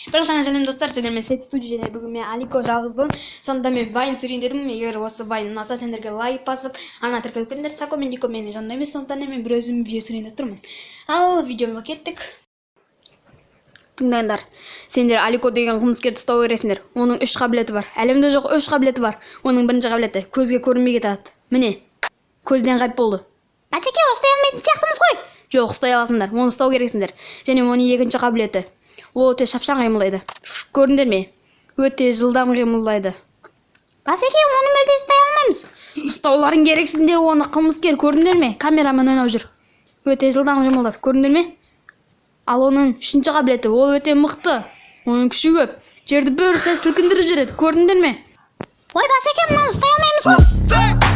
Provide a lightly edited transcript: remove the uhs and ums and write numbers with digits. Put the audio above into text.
Барлықтарыңа сәлем достар, сіздермен Сет студия және бүгін мен Алико жалғызбын. Сонда мен вайн түсірейін дедім. Егер осы вайн ұнаса, сендерге лайк басып, ана тіркеліп кетіңдер. Сако мен Дико менің жанымда емес, сондықтан мен бір өзім видео түсірейін деп тұрмын. Ал видеомызға кеттік. Тыңдаңдар, сендер Алико деген қылмыскерді ұстау керексіңдер. Оның 3 қабілеті бар. Әлемде жоқ 3 қабілеті бар. Оның бірінші қабілеті көзге көрінбей кетеді. Міне, көзден ғайып болды. Бәсеке, ұстай алмайтын сияқтымыз ғой. Жоқ, ұстай аласыңдар. Оны ұстау керексіңдер. Және оның екінші қабілеті. Ол өте шапшаң қимылдайды. Көрдіңдер ме? Өте жылдам қимылдайды. Бәсеке, оны мүлде ұстай алмаймыз. Ұстауларың керексіңдер, оны қылмыскер, көрдіңдер ме? Камерамен ойнап жүр. Өте жылдам қимылдайды. Көрдіңдер ме? Ал оның үшінші қабілеті, ол өте мықты. Оның күші көп. Жерді бір сәл сілкіндіріп жібереді. Көрдіңдер ме? Ой, бәсеке, мұны ұстай алмаймыз ғой.